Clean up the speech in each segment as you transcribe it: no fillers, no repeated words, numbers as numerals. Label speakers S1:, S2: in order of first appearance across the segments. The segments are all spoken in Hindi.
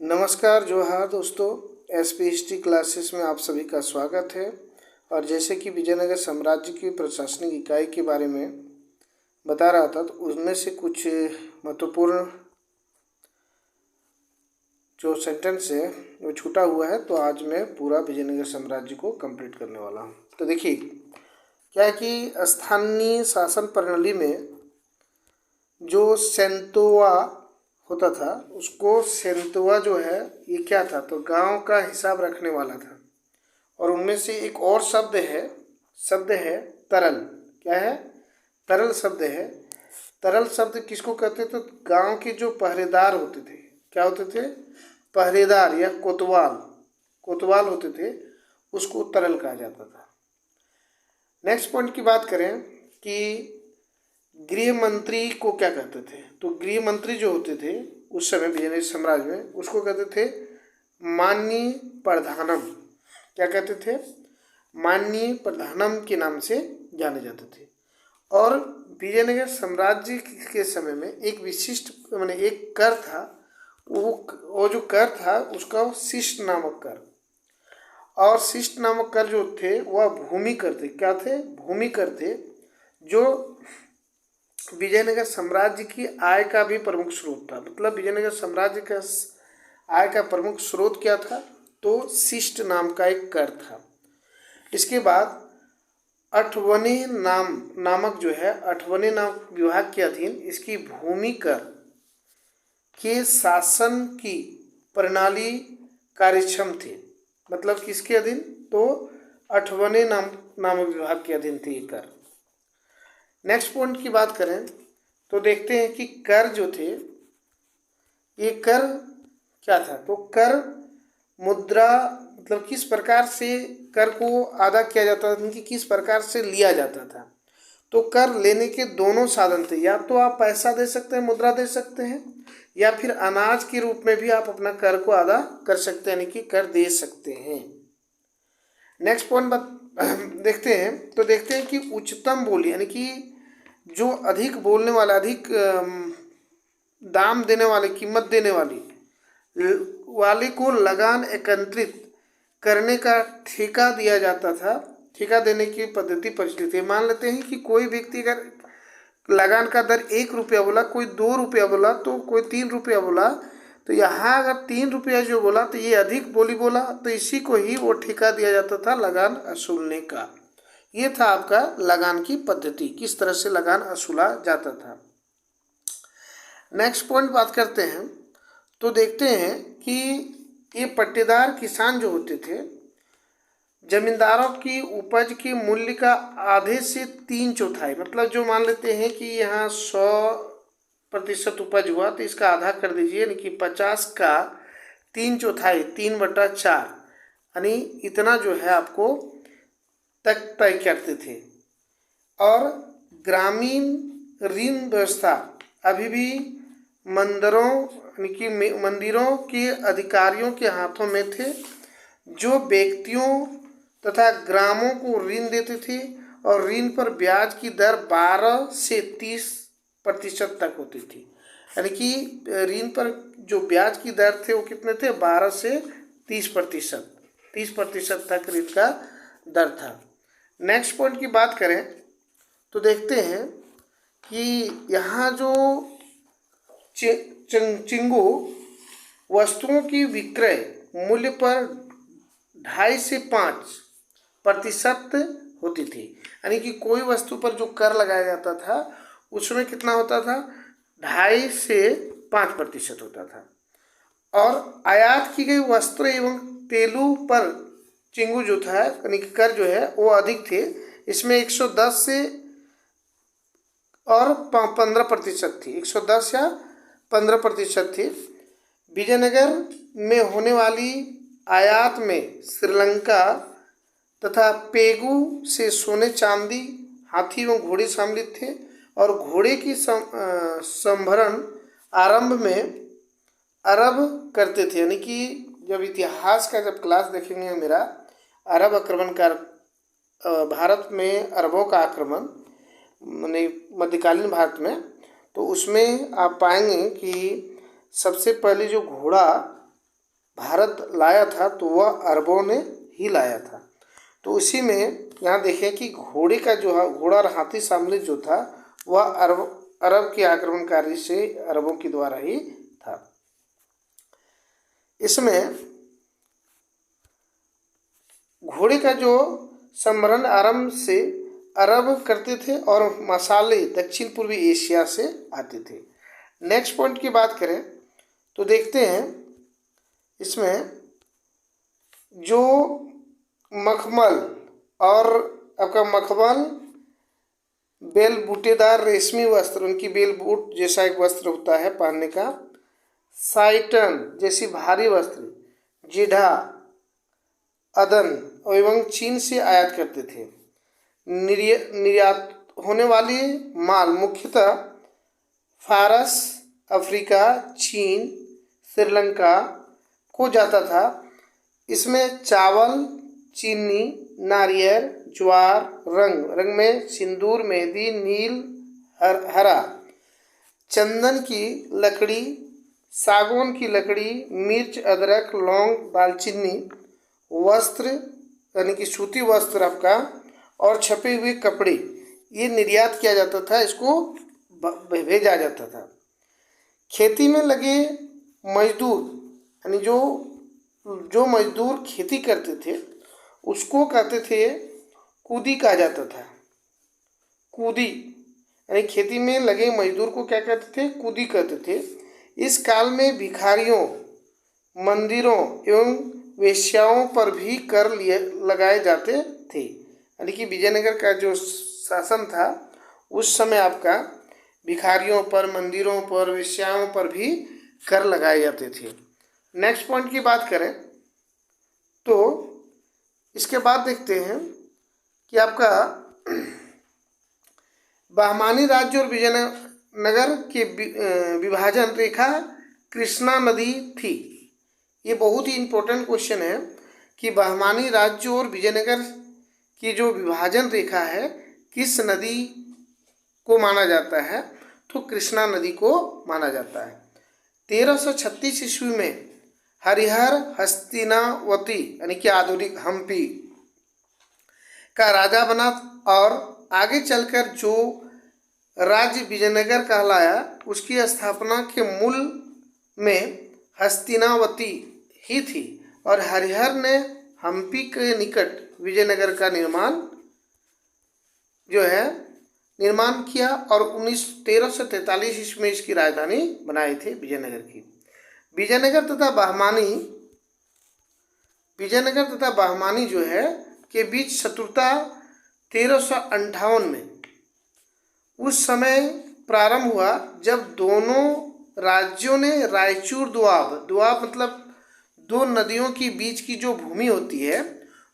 S1: नमस्कार जोहार दोस्तों। एसपीएसटी क्लासेस में आप सभी का स्वागत है। और जैसे कि विजयनगर साम्राज्य की प्रशासनिक इकाई के बारे में बता रहा था, तो उसमें से कुछ महत्वपूर्ण जो सेंटेंस है वो छूटा हुआ है, तो आज मैं पूरा विजयनगर साम्राज्य को कंप्लीट करने वाला हूँ। तो देखिए क्या है कि स्थानीय शासन प्रणाली में जो सेंतोआ होता था, उसको सेंतोआ जो है ये क्या था, तो गांव का हिसाब रखने वाला था। और उनमें से एक और शब्द है तरल। क्या है? तरल शब्द है। तरल शब्द किसको कहते थे? तो गांव के जो पहरेदार होते थे, क्या होते थे? पहरेदार या कोतवाल होते थे, उसको तरल कहा जाता था। नेक्स्ट पॉइंट की बात करें कि गृह मंत्री को क्या कहते थे, तो गृह मंत्री जो होते थे उस समय विजयनगर साम्राज्य में, उसको कहते थे माननीय प्रधानम। क्या कहते थे? माननीय प्रधानम के नाम से जाने जाते थे। और विजयनगर साम्राज्य के समय में एक विशिष्ट माने एक कर था, वो जो कर था उसका शिष्ट नामक कर। और शिष्ट नामक कर जो थे वह भूमि कर थे। क्या थे? भूमि कर थे, जो विजयनगर साम्राज्य की आय का भी प्रमुख स्रोत था। मतलब विजयनगर साम्राज्य का आय का प्रमुख स्रोत क्या था? तो शिष्ट नाम का एक कर था। इसके बाद अठवने नामक जो है, अठवने नामक विभाग के अधीन इसकी भूमि कर के शासन की प्रणाली कार्यक्षम थी। मतलब किसके अधीन? तो अठवने नामक विभाग के अधीन थी ये कर। नेक्स्ट पॉइंट की बात करें तो देखते हैं कि कर जो थे, ये कर क्या था? तो कर मुद्रा, मतलब किस प्रकार से कर को अदा किया जाता था, कि किस प्रकार से लिया जाता था। तो कर लेने के दोनों साधन थे, या तो आप पैसा दे सकते हैं, मुद्रा दे सकते हैं, या फिर अनाज के रूप में भी आप अपना कर को अदा कर सकते हैं, यानी कि कर दे सकते हैं। नेक्स्ट पॉइंट देखते हैं, तो देखते हैं कि उच्चतम बोली, यानी कि जो अधिक बोलने वाला, अधिक दाम देने वाले, कीमत देने वाले को लगान एकत्रित करने का ठेका दिया जाता था। ठेका देने की पद्धति प्रचलित है। मान लेते हैं कि कोई व्यक्ति अगर लगान का दर 1 रुपया बोला, कोई 2 रुपया बोला, तो कोई 3 रुपया बोला, तो यहाँ अगर 3 रुपया जो बोला तो ये अधिक बोली बोला, तो इसी को ही वो ठेका दिया जाता था लगान वसूलने का। ये था आपका लगान की पद्धति, किस तरह से लगान वसूला जाता था। नेक्स्ट पॉइंट बात करते हैं, तो देखते हैं कि ये पट्टेदार किसान जो होते थे, जमींदारों की उपज के मूल्य का आधे से 3/4, मतलब जो मान लेते हैं कि यहाँ 100% उपज हुआ तो इसका आधा कर दीजिए, यानी कि 50 का 3/4, 3/4, यानी इतना जो है आपको तक तय करते थे। और ग्रामीण ऋण व्यवस्था अभी भी मंदिरों के अधिकारियों के हाथों में थे, जो व्यक्तियों तथा ग्रामों को ऋण देते थे। और ऋण पर ब्याज की दर 12 से 30% तक होती थी। यानी कि ऋण पर जो ब्याज की दर थे वो कितने थे? 12 से 30%, 30% तक ऋण का दर था। नेक्स्ट पॉइंट की बात करें तो देखते हैं कि यहाँ जो चिंगू वस्तुओं की विक्रय मूल्य पर 2.5 से 5% होती थी। यानी कि कोई वस्तु पर जो कर लगाया जाता था उसमें कितना होता था? 2.5 से 5% होता था। और आयात की गई वस्त्र एवं तेलों पर चिंगू जो था, यानी कि कर जो है वो अधिक थे। इसमें 110 से और 15% थी, 110 या 15% थी। विजयनगर में होने वाली आयात में श्रीलंका तथा पेगू से सोने चांदी, हाथी एवं घोड़े सम्मिलित थे। और घोड़े की संभरण आरंभ में अरब करते थे, यानी कि जब इतिहास का जब क्लास देखेंगे मेरा, अरब आक्रमण का, भारत में अरबों का आक्रमण माने मध्यकालीन भारत में, तो उसमें आप पाएंगे कि सबसे पहले जो घोड़ा भारत लाया था तो वह अरबों ने ही लाया था। तो उसी में यहाँ देखें कि घोड़े का जो है, घोड़ा और हाथी सम्मिलित जो था वह अरब के आक्रमणकारी से अरबों के द्वारा ही था। इसमें घोड़े का जो संवरण आरंभ से अरब करते थे और मसाले दक्षिण पूर्वी एशिया से आते थे। नेक्स्ट पॉइंट की बात करें तो देखते हैं इसमें जो मखमल और आपका मखमल बेल बूटेदार रेशमी वस्त्र, उनकी बेल बूट जैसा एक वस्त्र होता है पहनने का, साइटन जैसी भारी वस्त्र, जीढ़ा, अदन एवं चीन से आयात करते थे। निर्यात होने वाली माल मुख्यतः फारस, अफ्रीका, चीन, श्रीलंका को जाता था। इसमें चावल, चीनी, नारियल, ज्वार, रंग में सिंदूर, मेहंदी, नील, हरा, चंदन की लकड़ी, सागौन की लकड़ी, मिर्च, अदरक, लौंग, दालचीनी, वस्त्र यानी कि सूती वस्त्र आपका और छपे हुए कपड़े, ये निर्यात किया जाता था, इसको भेजा जाता था। खेती में लगे मजदूर यानी जो मजदूर खेती करते थे उसको कहते थे कूदी कहा जाता था। कूदी यानी खेती में लगे मजदूर को क्या कहते थे? कूदी कहते थे। इस काल में भिखारियों, मंदिरों एवं वेश्याओं पर भी कर लगाए जाते थे। यानी कि विजयनगर का जो शासन था उस समय आपका भिखारियों पर, मंदिरों पर, वेश्याओं पर भी कर लगाए जाते थे। नेक्स्ट पॉइंट की बात करें तो इसके बाद देखते हैं कि आपका बहमानी राज्य और विजयनगर के विभाजन रेखा कृष्णा नदी थी। ये बहुत ही इम्पोर्टेंट क्वेश्चन है कि बहमानी राज्य और विजयनगर की जो विभाजन रेखा है किस नदी को माना जाता है? तो कृष्णा नदी को माना जाता है। 1336 ईस्वी में हरिहर हस्तिनावती यानी कि आधुनिक हम्पी का राजा बना और आगे चलकर जो राज्य विजयनगर कहलाया उसकी स्थापना के मूल में हस्तिनावती ही थी और हरिहर ने हम्पी के निकट विजयनगर का निर्माण किया और 1343 ईस्वी में इसकी राजधानी बनाई थी विजयनगर की। विजयनगर तथा बहमानी जो है के बीच शत्रुता 1358 में उस समय प्रारंभ हुआ जब दोनों राज्यों ने रायचूर द्वाब मतलब दो नदियों के बीच की जो भूमि होती है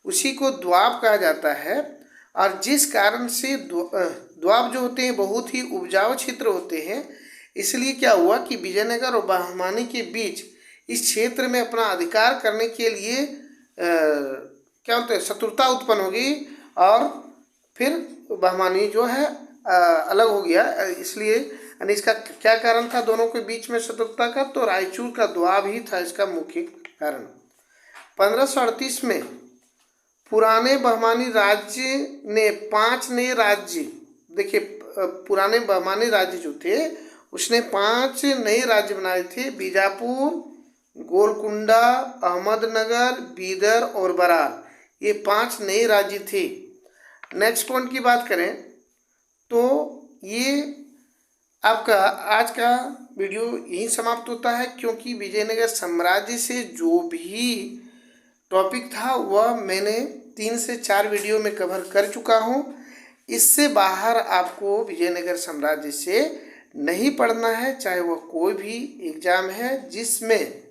S1: उसी को द्वाब कहा जाता है। और जिस कारण से द्वाब जो होते हैं बहुत ही उपजाऊ क्षेत्र होते हैं, इसलिए क्या हुआ कि विजयनगर और बहमानी के बीच इस क्षेत्र में अपना अधिकार करने के लिए क्या होता है शत्रुता उत्पन्न हो गई और फिर बहमानी जो है अलग हो गया। इसलिए इसका क्या कारण था दोनों के बीच में शत्रुता का? तो रायचूर का द्वाब ही था इसका मुख्य कारण। 1538 में पुराने बहमानी राज्य ने 5 नए राज्य, देखिए पुराने बहमानी राज्य जो थे उसने 5 नए राज्य बनाए थे। बीजापुर, गोलकुंडा, अहमदनगर, बीदर और बरार, ये 5 नए राज्य थे। नेक्स्ट पॉइंट की बात करें तो ये आपका आज का वीडियो यहीं समाप्त होता है, क्योंकि विजयनगर साम्राज्य से जो भी टॉपिक था वह मैंने 3 से 4 वीडियो में कवर कर चुका हूँ। इससे बाहर आपको विजयनगर साम्राज्य से नहीं पढ़ना है, चाहे वह कोई भी एग्जाम है जिसमें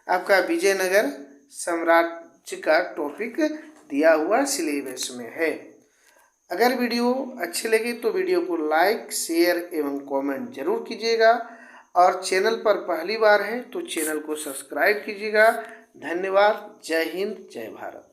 S1: आपका विजयनगर साम्राज्य का टॉपिक दिया हुआ सिलेबस में है। अगर वीडियो अच्छी लगी तो वीडियो को लाइक, शेयर एवं कमेंट जरूर कीजिएगा और चैनल पर पहली बार है तो चैनल को सब्सक्राइब कीजिएगा। धन्यवाद। जय हिंद, जय भारत।